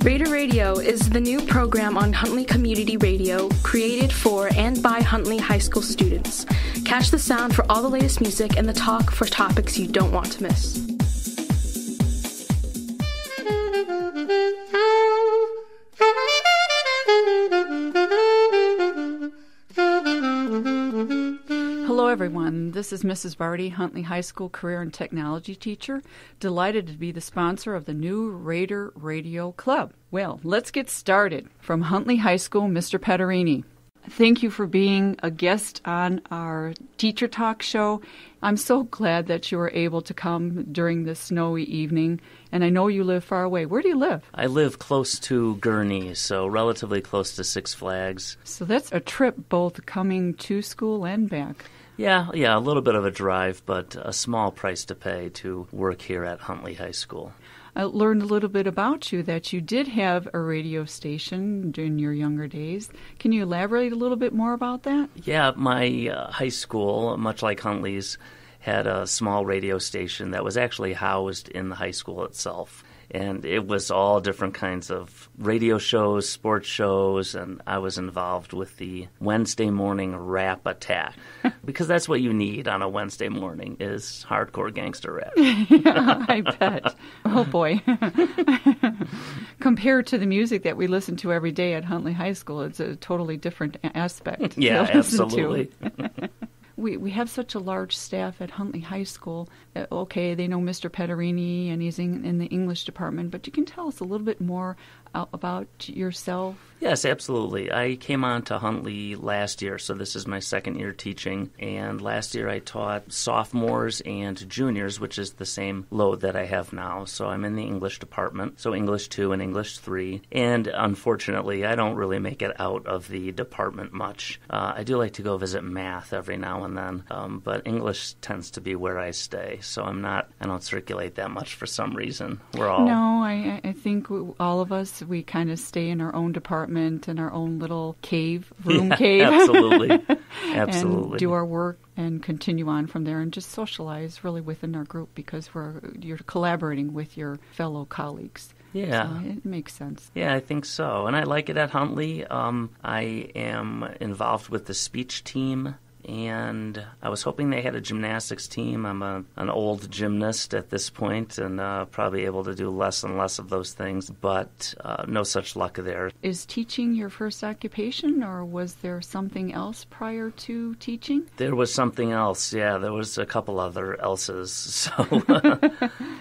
Raider Radio is the new program on Huntley Community Radio, created for and by Huntley High School students. Catch the sound for all the latest music and the talk for topics you don't want to miss. Hello everyone, this is Mrs. Barty, Huntley High School Career and Technology teacher, delighted to be the sponsor of the new Raider Radio Club. Well, let's get started. From Huntley High School, Mr. Petterini. Thank you for being a guest on our Teacher Talk show. I'm so glad that you were able to come during this snowy evening, and I know you live far away. Where do you live? I live close to Gurnee, so relatively close to Six Flags. So that's a trip both coming to school and back. Yeah, a little bit of a drive, but a small price to pay to work here at Huntley High School. I learned a little bit about you, that you did have a radio station during your younger days. Can you elaborate a little bit more about that? Yeah, my high school, much like Huntley's, had a small radio station that was actually housed in the high school itself. And it was all different kinds of radio shows, sports shows, and I was involved with the Wednesday morning rap attack. Because that's what you need on a Wednesday morning is hardcore gangster rap. Yeah, I bet. Oh, boy. Compared to the music that we listen to every day at Huntley High School, it's a totally different aspect. Yeah, absolutely. We have such a large staff at Huntley High School. Okay, they know Mr. Petterini, and he's in the English department, but you can tell us a little bit more about yourself? Yes, absolutely. I came on to Huntley last year, so this is my second year teaching. And last year I taught sophomores and juniors, which is the same load that I have now. So I'm in the English department, so English 2 and English 3. And unfortunately, I don't really make it out of the department much. I do like to go visit math every now and then, but English tends to be where I stay. So I don't circulate that much for some reason. No, I think all of us, we kind of stay in our own department, in our own little cave. Absolutely. And do our work and continue on from there and just socialize really within our group because you're collaborating with your fellow colleagues. Yeah. So it makes sense. Yeah, I think so. And I like it at Huntley. I am involved with the speech team. And I was hoping they had a gymnastics team. I'm an old gymnast at this point and probably able to do less and less of those things, but no such luck there. Is teaching your first occupation, or was there something else prior to teaching? There was something else, yeah. There was a couple other else's. So,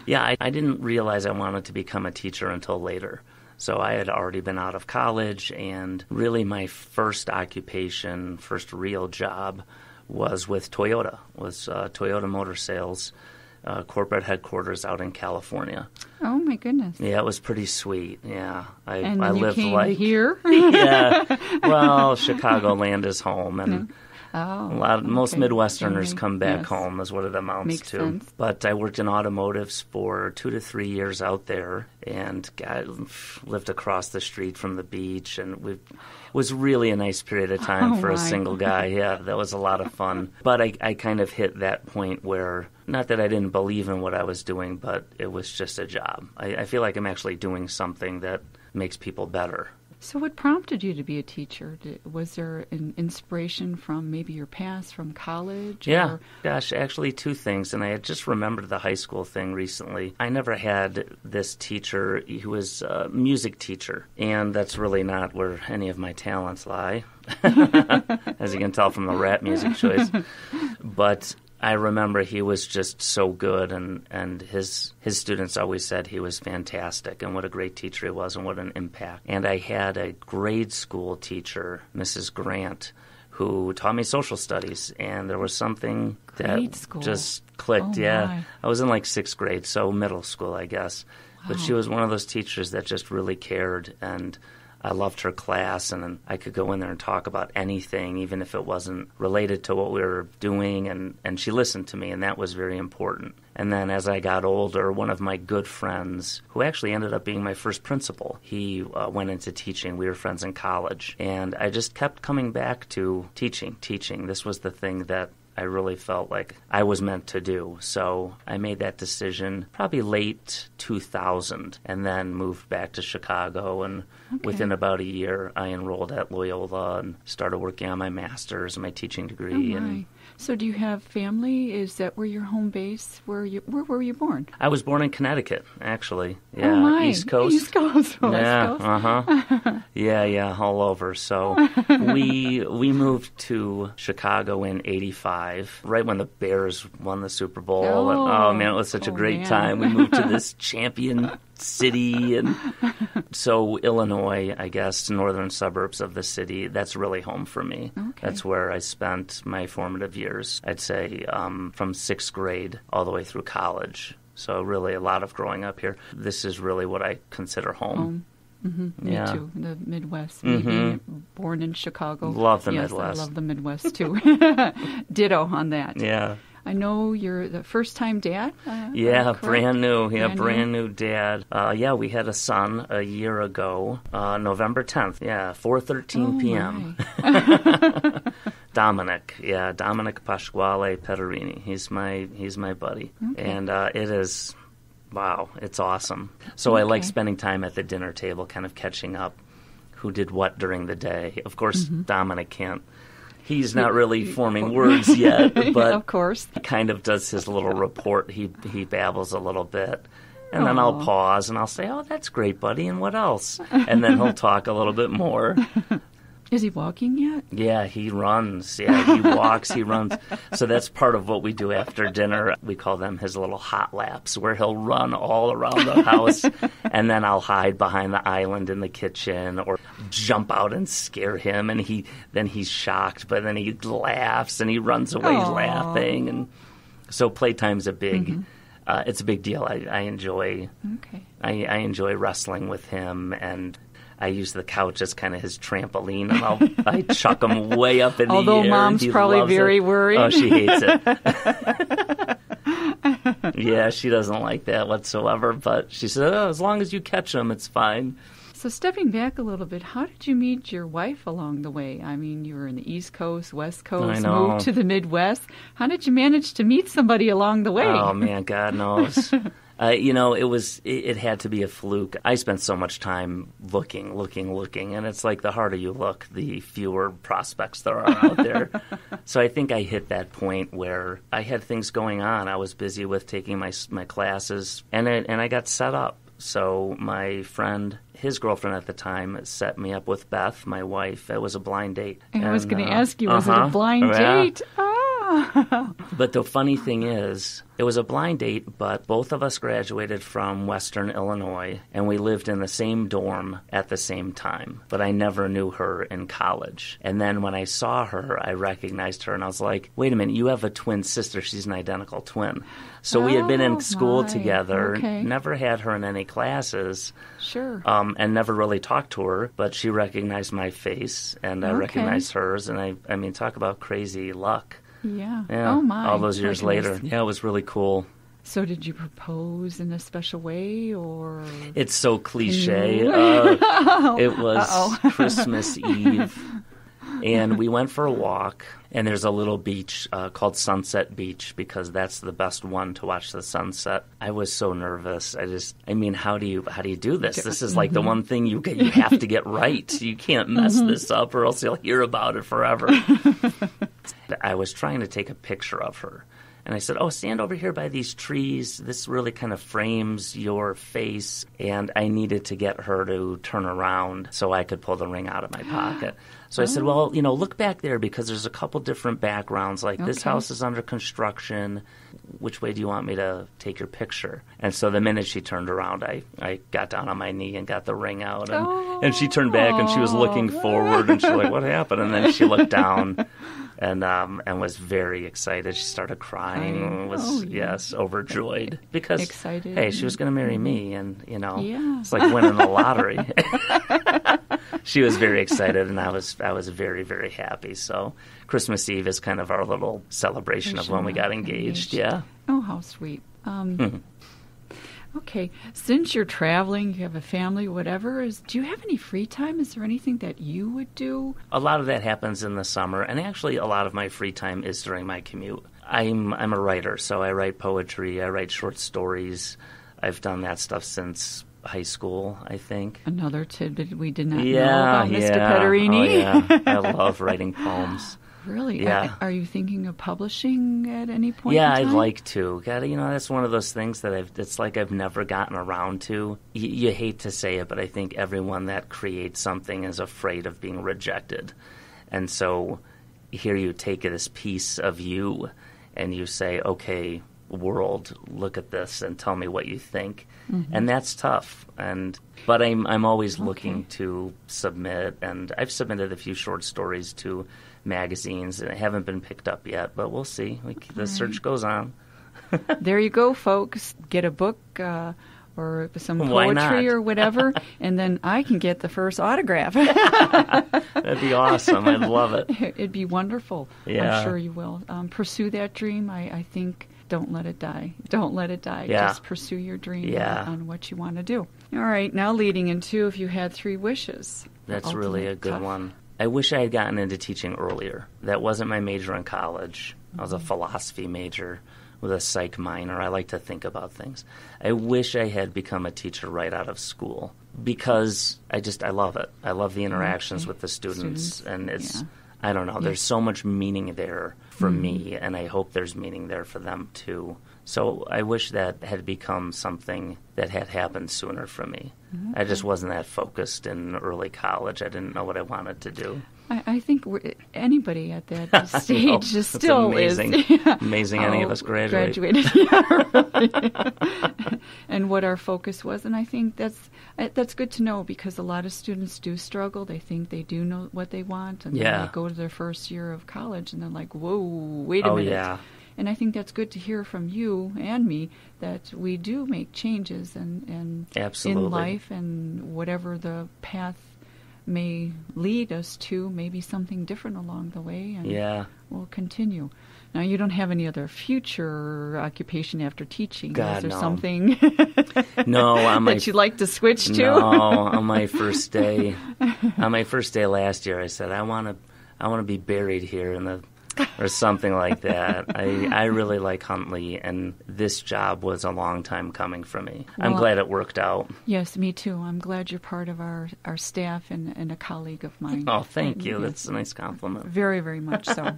yeah, I didn't realize I wanted to become a teacher until later. So I had already been out of college, and really my first occupation, first real job, was with Toyota, Toyota Motor Sales, corporate headquarters out in California. Oh, my goodness. Yeah, it was pretty sweet, yeah. And I then lived you came like here? Yeah, well, Chicagoland is home, and most Midwesterners come back home is what it amounts Makes to. Sense. But I worked in automotives for 2 to 3 years out there, and lived across the street from the beach, and it was really a nice period of time for a single guy. Yeah, that was a lot of fun. But I kind of hit that point where, not that I didn't believe in what I was doing, but it was just a job. I feel like I'm actually doing something that makes people better. So what prompted you to be a teacher? Was there an inspiration from maybe your past, from college? Yeah, gosh, actually 2 things, and I had just remembered the high school thing recently. I never had this teacher who was a music teacher, and that's really not where any of my talents lie, as you can tell from the rap music choice. But I remember he was just so good, and his students always said he was fantastic and what a great teacher he was and what an impact. And I had a grade school teacher, Mrs. Grant, who taught me social studies, and there was something that just clicked. My. I was in like 6th grade, so middle school, I guess. Wow. But she was one of those teachers that just really cared, and I loved her class, and I could go in there and talk about anything, even if it wasn't related to what we were doing, and she listened to me, and that was very important. And then as I got older, one of my good friends, who actually ended up being my first principal, he went into teaching. We were friends in college, and I just kept coming back to teaching. This was the thing that I really felt like I was meant to do. So I made that decision probably late 2000 and then moved back to Chicago. And within about a year, I enrolled at Loyola and started working on my master's and my teaching degree. And so do you have family? Is that where your home base? Where were you born? I was born in Connecticut, actually. Yeah, East Coast. East Coast. Yeah, West Coast. Yeah, all over. So we moved to Chicago in '85, right when the Bears won the Super Bowl. And, man, it was such a great time. We moved to this champion city, and so Illinois, I guess, northern suburbs of the city, that's really home for me. That's where I spent my formative years, I'd say, from sixth grade all the way through college. So really a lot of growing up here. This is really what I consider home. Mm-hmm. Me too, the Midwest. Me being born in Chicago. Love the Midwest. I love the Midwest too. Ditto on that. Yeah. I know you're the first-time dad. Brand new. Brand new dad. We had a son a year ago, November 10th. 4:13 p.m. Dominic Pasquale Pederini. He's my buddy, and it is. Wow, it's awesome. So I like spending time at the dinner table, kind of catching up who did what during the day. Of course, Dominic can't. He's not really forming words yet, but of course. He kind of does his little report. He babbles a little bit. And then I'll pause and I'll say, "Oh, that's great, buddy, and what else?" And then he'll talk a little bit more. Is he walking yet? Yeah, he runs. Yeah, he walks, he runs. So that's part of what we do after dinner. We call them his little hot laps, where he'll run all around the house, and then I'll hide behind the island in the kitchen or jump out and scare him, and he's shocked, but then he laughs and he runs away laughing. And so playtime's a big it's a big deal. I enjoy I enjoy wrestling with him, and I use the couch as kind of his trampoline, and I chuck him way up in the air. Although Mom's probably very worried. Oh, she hates it. Yeah, she doesn't like that whatsoever, but she said, as long as you catch him, it's fine. So stepping back a little bit, how did you meet your wife along the way? I mean, you were in the East Coast, West Coast, moved to the Midwest. How did you manage to meet somebody along the way? Oh, man, God knows. It had to be a fluke. I spent so much time looking, and it's like the harder you look, the fewer prospects there are out there. So I think I hit that point where I had things going on. I was busy with taking my classes, and I got set up. So my friend, his girlfriend at the time, set me up with Beth, my wife. It was a blind date. And I was going to ask you, was it a blind date? But the funny thing is, it was a blind date, but both of us graduated from Western Illinois, and we lived in the same dorm at the same time. But I never knew her in college. And then when I saw her, I recognized her, and I was like, wait a minute, you have a twin sister. She's an identical twin. So we had been in school together, never had her in any classes. Sure. And never really talked to her, but she recognized my face, and I recognized hers. And I mean, talk about crazy luck. Yeah. Oh, my. All those years later. Yeah, it was really cool. So did you propose in a special way, or? It's so cliche. It was Christmas Eve, and we went for a walk, and there's a little beach called Sunset Beach, because that's the best one to watch the sunset. I was so nervous. How do you do this? This is like the one thing you have to get right. You can't mess this up, or else you'll hear about it forever. I was trying to take a picture of her, and I said, stand over here by these trees. This really kind of frames your face. And I needed to get her to turn around so I could pull the ring out of my pocket. So I said, look back there, because there's a couple different backgrounds. Like, this house is under construction. Which way do you want me to take your picture? And so the minute she turned around, I got down on my knee and got the ring out. And she turned back, and she was looking forward, and she's like, what happened? And then she looked down and was very excited. She started crying, was overjoyed, because excited. Hey, she was going to marry me, and it's like winning the lottery. She was very excited, and I was very, very happy. So Christmas Eve is kind of our little celebration of when we got engaged. Yeah. Oh, how sweet. Okay, since you're traveling, you have a family, whatever, do you have any free time? Is there anything that you would do? A lot of that happens in the summer, and actually a lot of my free time is during my commute. I'm a writer, so I write poetry, I write short stories. I've done that stuff since high school, I think. Another tidbit we did not know about Mr. Pederini. Oh, yeah. I love writing poems. Really? Yeah. Are you thinking of publishing at any point Yeah, in time? I'd like to. That's one of those things that it's like I've never gotten around to. You hate to say it, but I think everyone that creates something is afraid of being rejected. And so here you take this piece of you and you say, okay, world, look at this and tell me what you think. Mm-hmm. And that's tough. But I'm always looking to submit, and I've submitted a few short stories to magazines and haven't been picked up yet, but we'll see. The search goes on. There you go, folks. Get a book or some poetry or whatever, and then I can get the first autograph. That'd be awesome. I'd love it. It'd be wonderful. Yeah. I'm sure you will. Pursue that dream. I think don't let it die. Don't let it die. Yeah. Just pursue your dream on what you want to do. All right, now leading into if you had 3 wishes. That's really a good one. I wish I had gotten into teaching earlier. That wasn't my major in college. I was a philosophy major with a psych minor. I like to think about things. I wish I had become a teacher right out of school because I love it. I love the interactions with the students. And it's, I don't know, there's so much meaning there for me, and I hope there's meaning there for them too. So I wish that had become something that had happened sooner for me. Okay. I just wasn't that focused in early college. I didn't know what I wanted to do. I think anybody at that stage still amazing. is. Yeah. Amazing any of us graduated. And what our focus was. And I think that's good to know because a lot of students do struggle. They think they do know what they want. And then they go to their first year of college and they're like, whoa, wait a minute. Yeah. And I think that's good to hear from you and me that we do make changes and Absolutely. in life and whatever the path may lead us to, maybe something different along the way, and we'll continue. Now, you don't have any other future occupation after teaching. God, is there no. something that you'd like to switch to? No, on my first day last year, I said I want to be buried here in the or something like that. I really like Huntley, and this job was a long time coming for me. Well, I'm glad it worked out. Yes, me too. I'm glad you're part of our staff and a colleague of mine. Oh, thank you. That's a nice compliment. Very, very much so.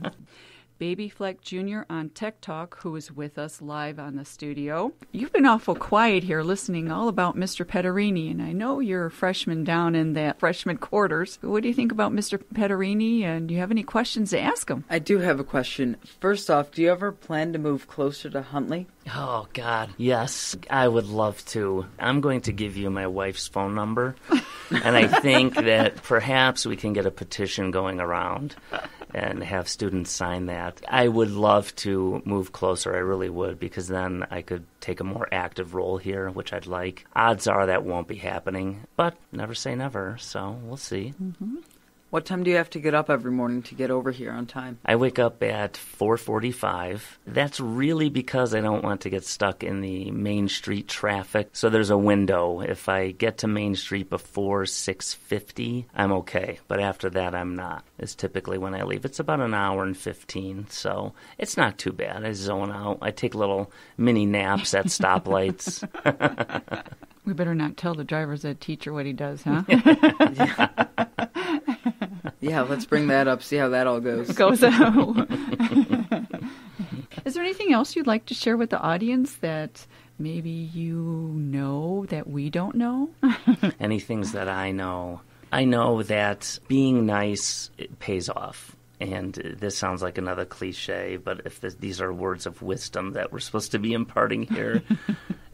Baby Fleck Jr. on Tech Talk, who is with us live on the studio. You've been awful quiet here listening all about Mr. Pederini, and I know you're a freshman down in that freshman quarters. What do you think about Mr. Pederini, and do you have any questions to ask him? I do have a question. First off, do you ever plan to move closer to Huntley? Oh, God, yes, I would love to. I'm going to give you my wife's phone number, and I think that perhaps we can get a petition going around and have students sign that. I would love to move closer, I really would, because then I could take a more active role here, which I'd like. Odds are that won't be happening, but never say never, so we'll see. Mm-hmm. What time do you have to get up every morning to get over here on time? I wake up at 4:45. That's really because I don't want to get stuck in the Main Street traffic. So there's a window. If I get to Main Street before 6:50, I'm okay. But after that, I'm not. It's typically when I leave. It's about an hour and 15, so it's not too bad. I zone out. I take little mini naps at stoplights. We better not tell the driver's ed teacher what he does, huh? Yeah, let's bring that up, see how that all goes. Is there anything else you'd like to share with the audience that maybe you know that we don't know? Any things that I know? I know that being nice, it pays off. And this sounds like another cliche, but if these are words of wisdom that we're supposed to be imparting here,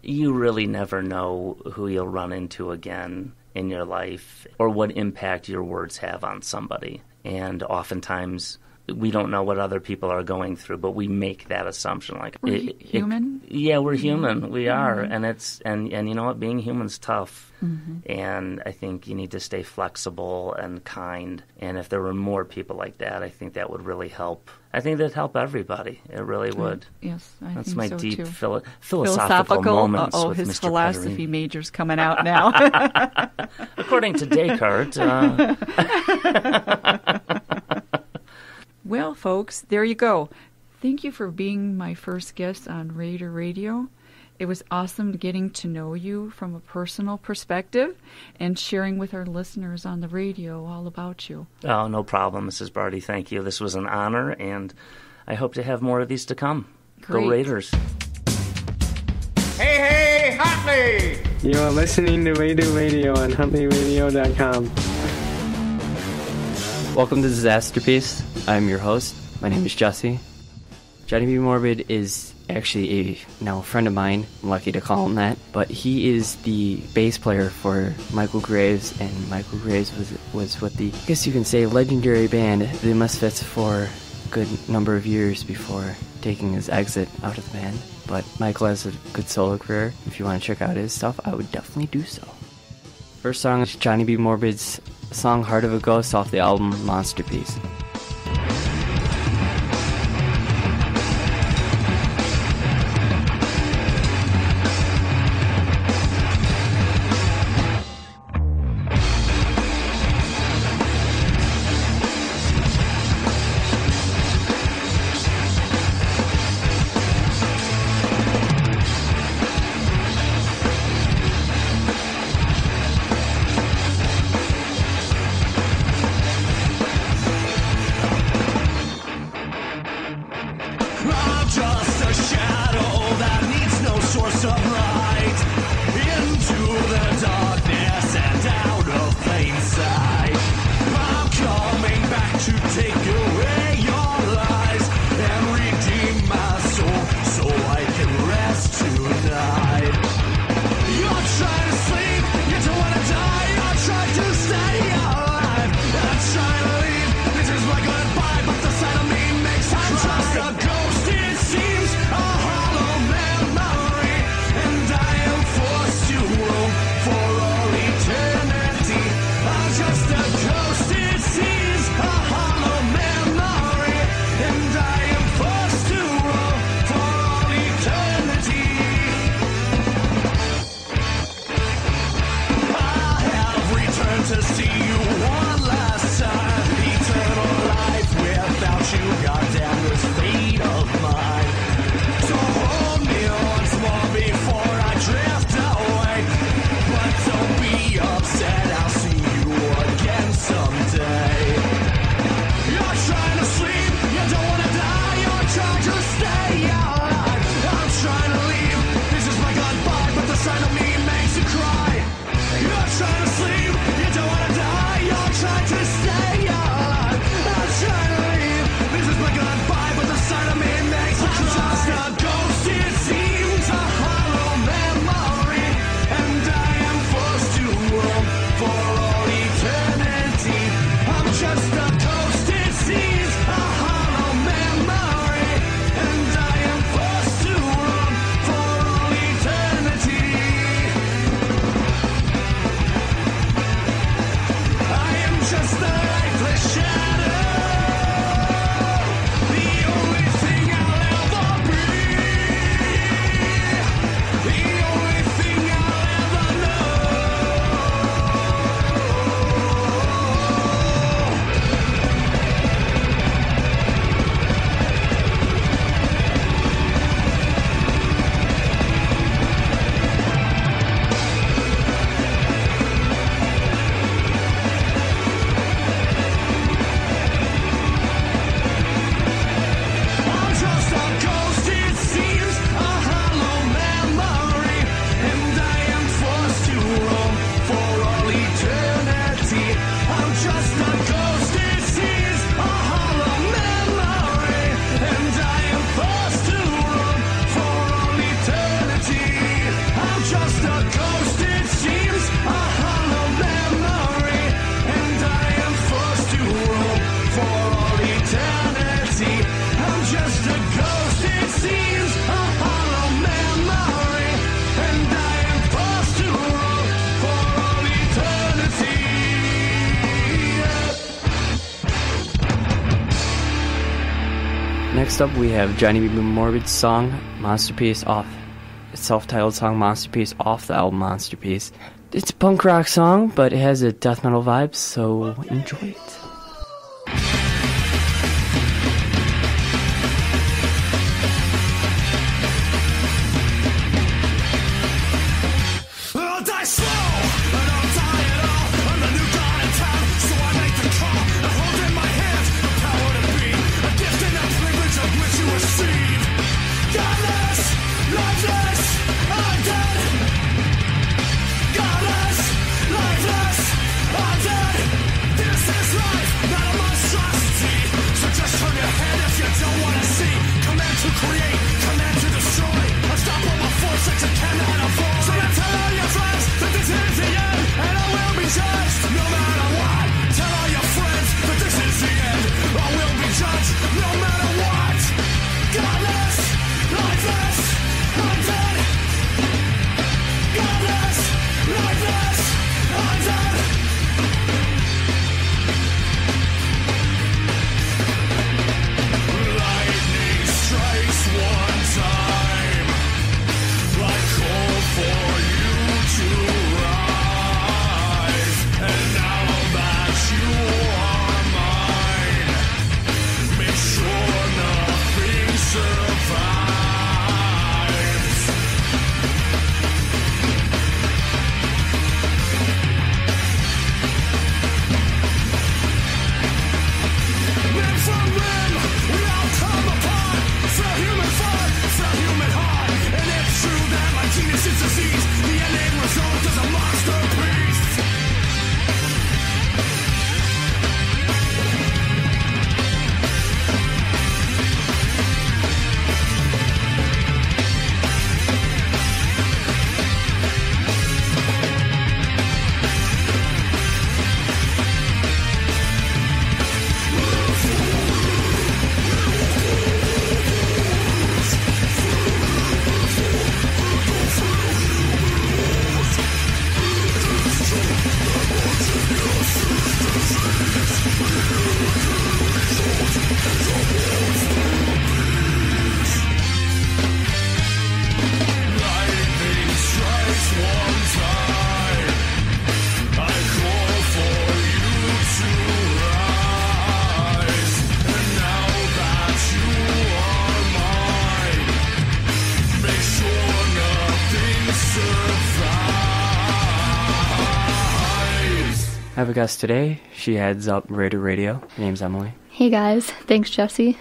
you really never know who you'll run into again in your life or what impact your words have on somebody. And oftentimes we don't know what other people are going through, but we make that assumption. Like we're human. Yeah, we're human. We are, and it's and you know what? Being human's tough. And I think you need to stay flexible and kind. And if there were more people like that, I think that would really help. I think that'd help everybody. It really would. Yes, I That's think my so deep too. philosophical moments with his Mr. philosophy Pottery. major's coming out now. According to Descartes. Well, folks, there you go. Thank you for being my first guest on Raider Radio. It was awesome getting to know you from a personal perspective and sharing with our listeners on the radio all about you. Oh, no problem, Mrs. Barty. Thank you. This was an honor, and I hope to have more of these to come. Great. Go Raiders. Hey, Huntley! You are listening to Raider Radio on HuntleyRadio.com. Welcome to Disasterpiece. I'm your host. My name is Jesse. Johnny B. Morbid is actually a friend of mine. I'm lucky to call him that. But he is the bass player for Michael Graves, and Michael Graves was with the, I guess you can say, legendary band, the Misfits, for a good number of years before taking his exit out of the band. But Michael has a good solo career. If you want to check out his stuff, I would definitely do so. First song is Johnny B. Morbid's song Heart of a Ghost off the album Monsterpiece. Trying to sleep, you don't wanna die, you're trying Next up, we have Johnny B. Morbid's song, Monsterpiece, self-titled song, Monsterpiece, off the album Monsterpiece. It's a punk rock song, but it has a death metal vibe, so enjoy it. I have a guest today. She heads up Raider Radio. Her name's Emily. Hey guys, thanks Jesse.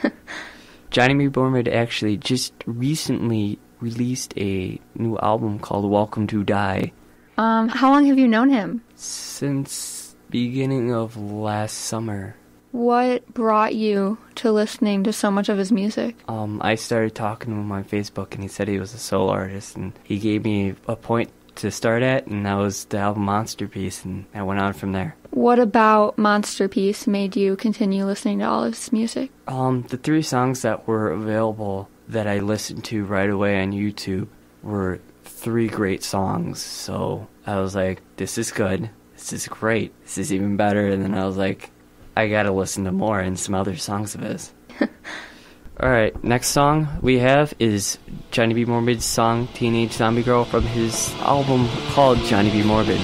Johnny B. Morbid actually just recently released a new album called Welcome to Die. How long have you known him? Since beginning of last summer. What brought you to listening to so much of his music? I started talking to him on Facebook, and he said he was a solo artist, and he gave me a point to start at, and that was the album Monsterpiece, and I went on from there. What about Monsterpiece made you continue listening to all of his music? The 3 songs that were available that I listened to right away on YouTube were 3 great songs, so I was like, this is good, this is great, this is even better, and then I was like, I gotta listen to more and some other songs of his. Alright, next song we have is Johnny B. Morbid's song Teenage Zombie Girl from his album called Johnny B. Morbid.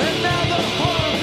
And now the horror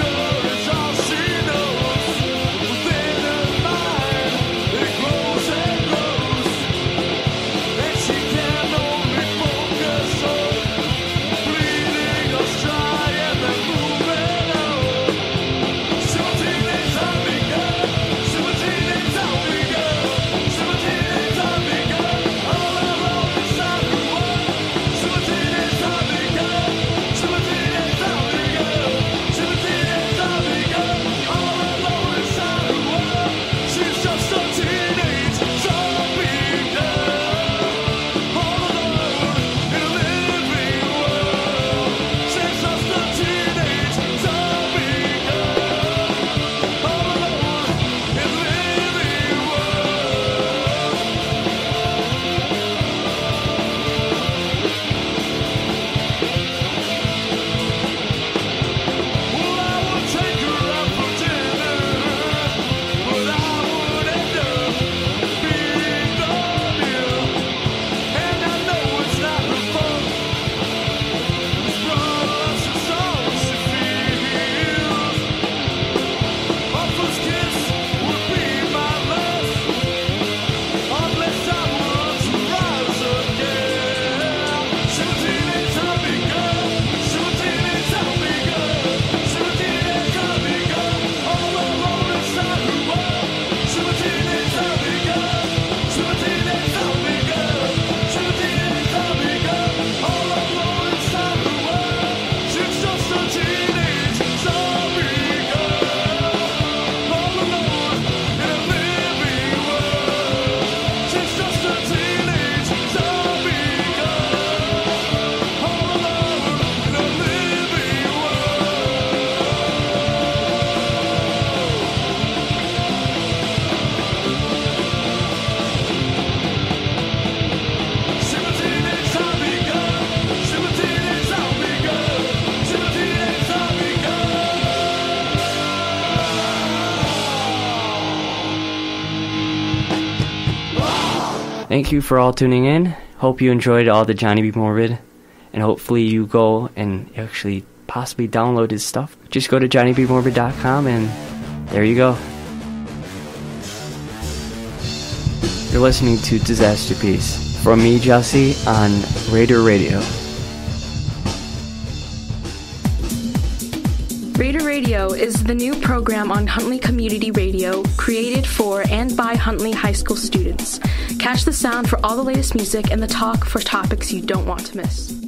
Thank you for all tuning in. Hope you enjoyed all the Johnny B. Morbid, and hopefully you go and actually possibly download his stuff. Just go to johnnybmorbid.com and there you go. You're listening to Disaster Piece from me, Jesse, on Raider Radio. Raider Radio is the new program on Huntley Community Radio created for and by Huntley High School students. Catch the sound for all the latest music and the talk for topics you don't want to miss.